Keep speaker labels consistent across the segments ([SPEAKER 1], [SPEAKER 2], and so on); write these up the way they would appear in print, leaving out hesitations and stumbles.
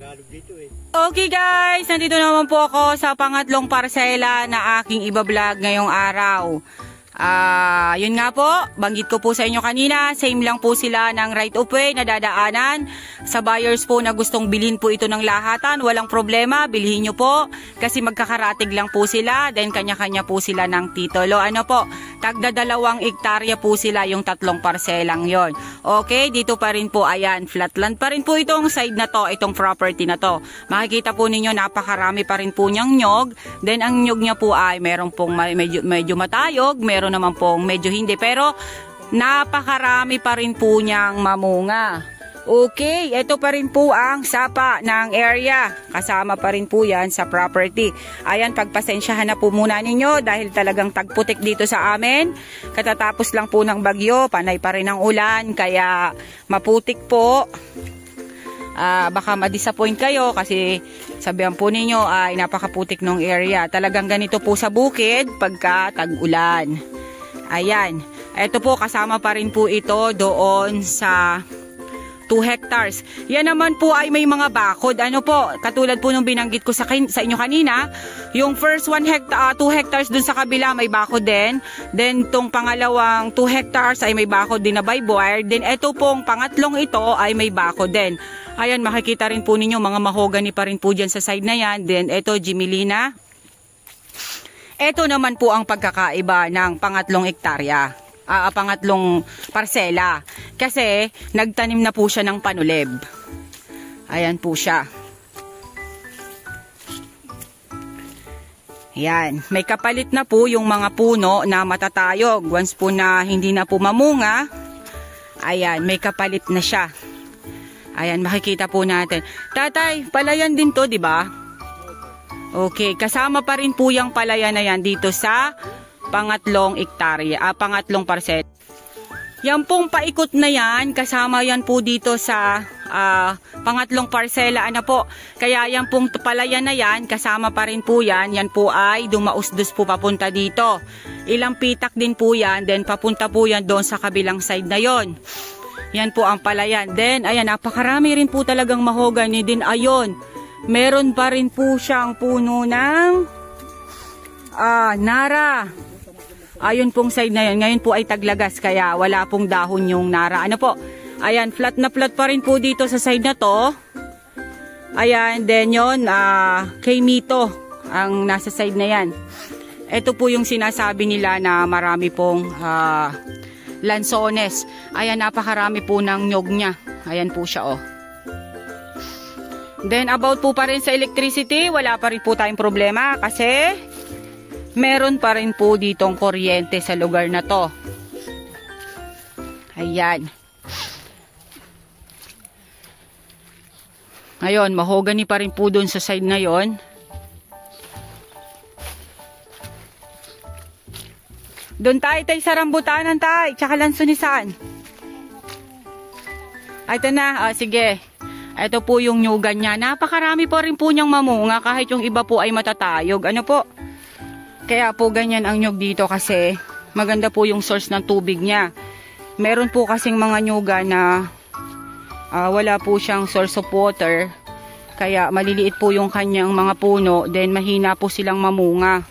[SPEAKER 1] Okay guys, nandito naman po ako sa pangatlong parsela na aking ibablog ngayong araw. Yun nga po, banggit ko po sa inyo kanina, same lang po sila ng right of way na dadaanan. Sa buyers po na gustong bilhin po ito ng lahatan, walang problema, bilhin nyo po. Kasi magkakaratig lang po sila, then kanya-kanya po sila ng titulo. Ano po, tagda 2 hektarya po sila yung 3 parselang yon. Okay, dito pa rin po, ayan, flatland pa rin po itong side na to, itong property na to. Makikita po ninyo, napakarami pa rin po niyang nyog. Then ang nyog niya po ay meron pong medyo matayog, meron naman pong medyo hindi, pero napakarami pa rin po niyang mamunga. Okay, ito pa rin po ang sapa ng area, kasama pa rin po yan sa property. Ayan, pagpasensyahan na po muna ninyo dahil talagang tagputik dito sa amin. Katatapos lang po ng bagyo, panay pa rin ang ulan, kaya maputik po. Baka ma-disappoint kayo kasi sabihan po ninyo ay napakaputik ng area. Talagang ganito po sa bukid pagka tag-ulan. Ayan, ito po kasama pa rin po ito doon sa 2 hectares. Yan naman po ay may mga bakod. Ano po, katulad po nung binanggit ko sa inyo kanina, yung first 2 hectares dun sa kabila may bakod din. Then tong pangalawang 2 hectares ay may bakod din na by wire. Then ito pong pangatlong ito ay may bakod din. Ayan, makikita rin po ninyo mga mahogany pa rin po dyan sa side na yan. Then ito, Jimelina. Ito naman po ang pagkakaiba ng pangatlong hektarya. Pangatlong parsela. Kasi nagtanim na po siya ng panuleb. Ayan po siya. Ayan, may kapalit na po yung mga puno na matatayog. Once po na hindi na po mamunga, ayan, may kapalit na siya. Ayan, makikita po natin. Tatay, palayan din to, di ba? Okay, kasama pa rin po yung palayan na yan dito sa pangatlong hektarya, pangatlong parsel. Yan pong paikot na yan, kasama yan po dito sa pangatlong parsela. Ano po, kaya yan pong palayan na yan, kasama pa rin po yan. Yan po ay dumausdos po papunta dito. Ilang pitak din po yan, then papunta po yan doon sa kabilang side na yon. Yan po ang palayan. Then, ayan, napakarami rin po talagang mahogany din. Ayon, meron pa rin po siyang puno ng nara. Ayun pong side na yun. Ngayon po ay taglagas, kaya wala pong dahon yung nara. Ano po? Ayan, flat na flat pa rin po dito sa side na to. Ayan, then yun, kay Mito ang nasa side na yan. Ito po yung sinasabi nila na marami pong lansones. Ayan, napakarami po ng nyog niya. Ayan po siya, oh. Then, about po pa rin sa electricity, wala pa rin po tayong problema kasi meron pa rin po ditong kuryente sa lugar na to. Ayan. Ngayon, mahogany pa rin po dun sa side na yon. Doon tayo sa rambutanan tayo, tsaka lansunisan. Ito na, sige. Ito po yung nyugan niya. Napakarami po rin po niyang mamunga kahit yung iba po ay matatayog. Ano po? Kaya po ganyan ang nyug dito kasi maganda po yung source ng tubig niya. Meron po kasing mga nyuga na wala po siyang source of water. Kaya maliliit po yung kanyang mga puno. Then mahina po silang mamunga.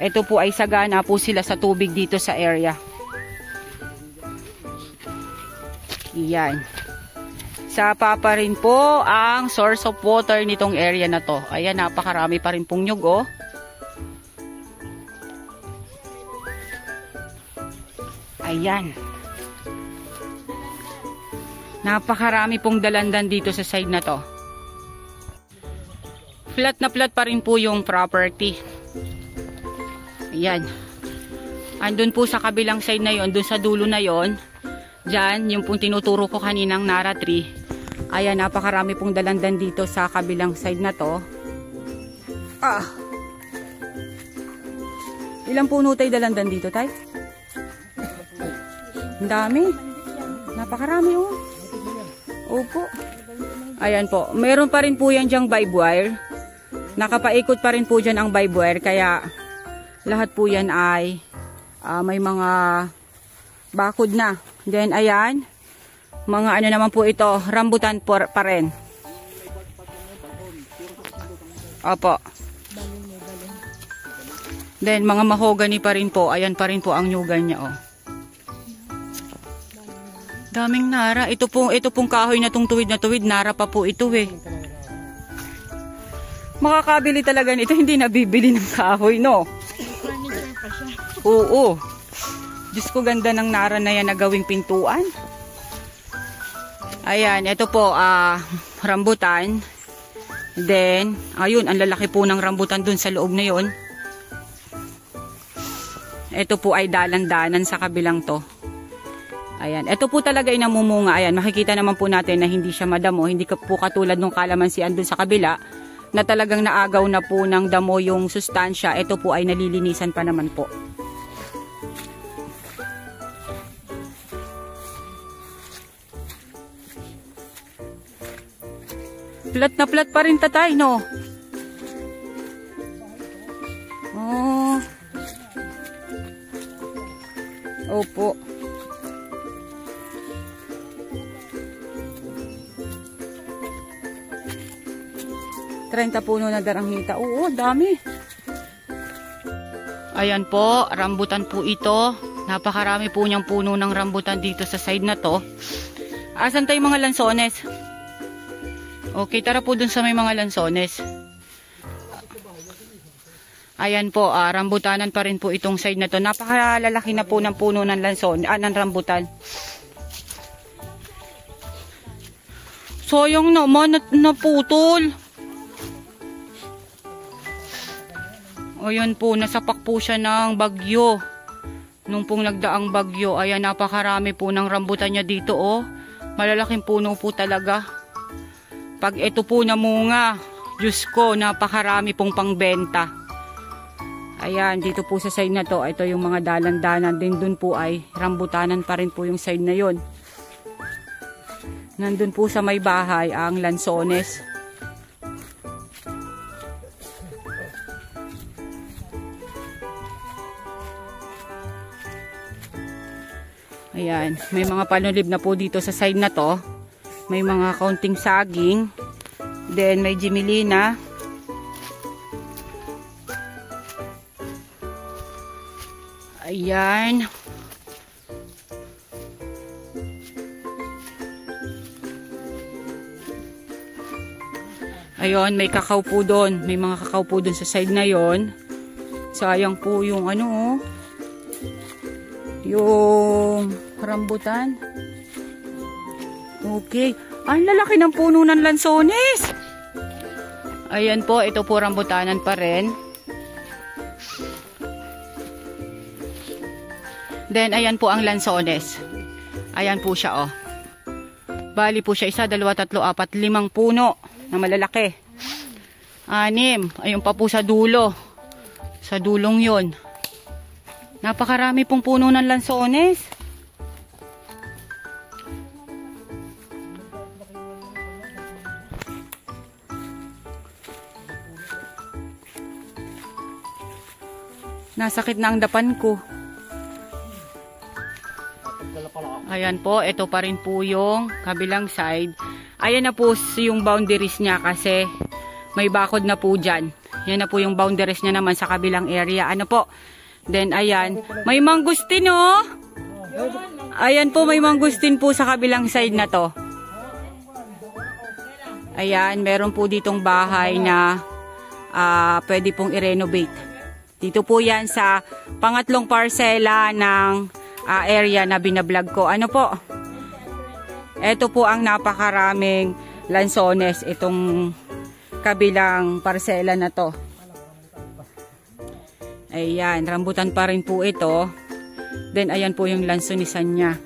[SPEAKER 1] Ito po ay sagana po sila sa tubig dito sa area. Iyan. Sapa pa rin po ang source of water nitong area na to. Ayan, napakarami pa rin pong nyug, oh. Ayan. Napakarami pong dalandan dito sa side na to. Flat na flat pa rin po yung property. Ayan. Andun po sa kabilang side na yon, dun sa dulo na yon. Diyan, yung pong tinuturo ko kaninang Nara tree. Ayan, napakarami pong dalandan dito sa kabilang side na to. Ilang puno tayo dalandan dito, tay? Ang dami. Napakarami, oh. Opo. Ayan po. Meron pa rin po yan dyang vibe wire. Nakapaikot pa rin po dyan ang vibe wire. Kaya lahat po yan ay may mga bakod na. Then, ayan. Mga ano naman po ito. Rambutan pa rin. Opo. Then, mga mahogany pa rin po. Ayan pa rin po ang nyugan niya, oh. Daming nara. Ito pong kahoy na tong tuwid na tuwid. Nara pa po ito, eh. Makakabili talaga nito. Hindi nabibili ng kahoy, no?
[SPEAKER 2] Furniture pa siya.
[SPEAKER 1] Oo. Diyos ko, ganda ng nara na yan na gawing pintuan. Ayan, ito po, rambutan. Then, ayun, ang lalaki po ng rambutan dun sa loob na yon. Ito po ay dalan-danan sa kabilang to. Ayan, ito po talaga ay namumunga. Ayan, makikita naman po natin na hindi siya madamo. Hindi po katulad ng kalamansian dun sa kabila na talagang naagaw na po ng damo yung sustansya. Ito po ay nalilinisan pa naman po. Plat na plat pa rin, tatay, no? Oh. Opo. Trenta puno na daranghita. Oo, dami. Ayan po, rambutan po ito. Napakarami po niyang puno ng rambutan dito sa side na to. Asan tayo mga lansones? Okay, tara po dun sa may mga lansones. Ayan po, rambutanan pa rin po itong side na to. Napakalalaki na po ng puno ng lanson, ng rambutan. Sayang naman, naputol. O yun po, nasapak po siya ng bagyo. Nung pong nagdaang bagyo, ayan, napakarami po ng rambutan niya dito, oh. Malalaking puno po talaga. Pag ito po namunga, Diyos ko, napakarami pong pangbenta. Ayan, dito po sa side na to, ito yung mga dalan-danan. Din dun po ay rambutanan pa rin po yung side na yon. Nandun po sa may bahay ang lansones. Ayan, may mga panulib na po dito sa side na to. May mga kaunting saging. Then may jimilina. Ayan. Ayun, may kakao po doon. May mga kakao po doon sa side na yon. Sayang po yung ano, yung rambutan. Okay. Ang lalaki ng puno ng lansones. Ayan po, ito po rambutanan pa rin. Then, ayan po ang lansones. Ayan po siya, oh. Bali po siya, 1, 2, 3, 4, 5 puno na malalaki. 6. Ayun pa po sa dulo. Sa dulong yon. Napakarami pong puno ng lansones. Nasakit na ang dapan ko. Ayan po, ito pa rin po yung kabilang side. Ayan na po yung boundaries niya kasi may bakod na po dyan. Yan na po yung boundaries niya naman sa kabilang area. Ano po? Then ayan, may mangustin, oh. Ayan po, may mangustin po sa kabilang side na to. Ayan, meron po ditong bahay na pwede pong i-renovate. Dito po yan sa pangatlong parsela ng area na binablog ko. Ano po? Ito po ang napakaraming lansones, itong kabilang parsela na to. Ayan, rambutan pa rin po ito. Then ayan po yung lansonisan niya.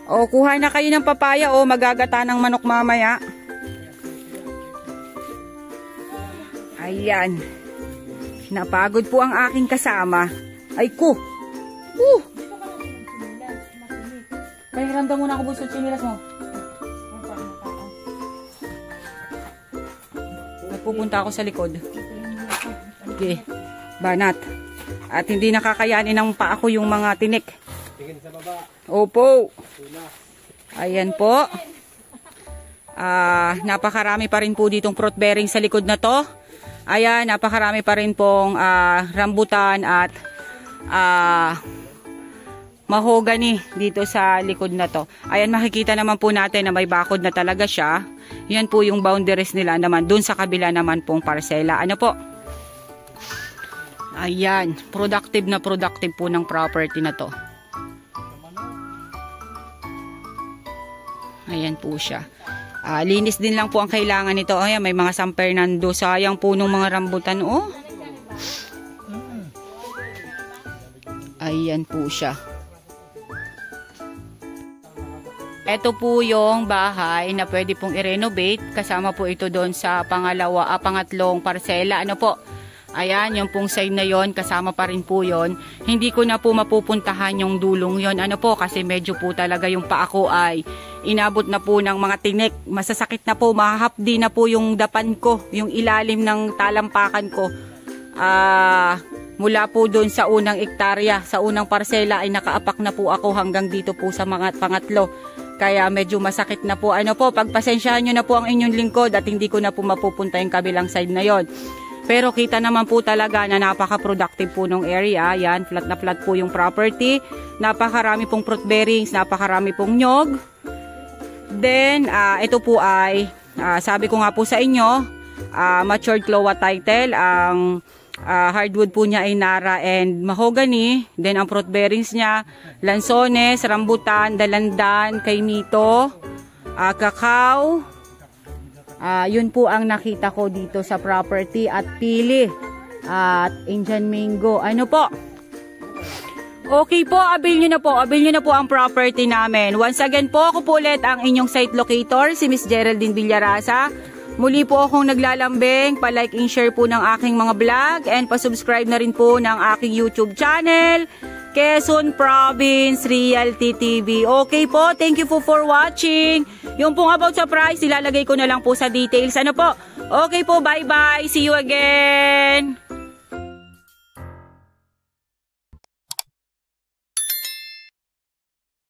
[SPEAKER 1] O, kuha na kayo ng papaya, o, magagata ng manok mamaya. Ayan. Napagod po ang aking kasama. Ay ko. Kaya ramdam muna ako buso chinilas mo. Nagpupunta ako sa likod. Okay. Banat. At hindi nakakayanin ng paa ko yung mga tinik.
[SPEAKER 3] Tingin sa baba.
[SPEAKER 1] Opo. Ayan po. Napakarami pa rin po ditong fruit bearing sa likod na to. Ayan, napakarami pa rin pong rambutan at mahogany dito sa likod na to. Ayan, makikita naman po natin na may bakod na talaga siya. Yan po yung boundaries nila naman. Dun sa kabila naman pong parsela. Ano po? Ayan, productive na productive po ng property na to. Ayan po siya. Linis din lang po ang kailangan nito. Ayan, may mga San Fernando. Sayang po nung mga rambutan. Oh. Ayan po siya. Ito po yung bahay na pwede pong i-renovate. Kasama po ito doon sa pangatlong parsela. Ano po? Ayan, yung pong side na yon, kasama pa rin po yon. Hindi ko na po mapupuntahan yung dulong yon. Ano po? Kasi medyo po talaga yung paa ko ay inabot na po ng mga tinik. Masasakit na po, mahahapdi na po yung dapan ko, yung ilalim ng talampakan ko. Mula po doon sa unang ektarya, sa unang parsela ay nakaapak na po ako hanggang dito po sa mga pangatlo. Kaya medyo masakit na po. Ano po, pagpasensyahan nyo na po ang inyong lingkod at hindi ko na po mapupunta yung kabilang side na yon. Pero kita naman po talaga na napaka-productive po ng area. Yan, flat na flat po yung property. Napakarami pong fruit bearings, napakarami pong nyog. Then, ito po ay, sabi ko nga po sa inyo, matured Cloa title. Ang hardwood po niya ay Nara and Mahogany. Then, ang fruit bearings niya, Lanzones, Rambutan, Dalandan, Kaimito, Cacao. Yun po ang nakita ko dito sa property at pili at Indian mango. Ano po? Okay po, abil nyo na po ang property namin. Once again po, ako po ulit ang inyong site locator, si Miss Geraldine Villarasa. Muli po akong naglalambing, pa-like and share po ng aking mga vlog and pa-subscribe na rin po ng aking YouTube channel, Quezon Province Realty TV. Okay po, thank you for watching. Yung pong about sa price, ilalagay ko na lang po sa details. Ano po? Okay po, bye-bye. See you again.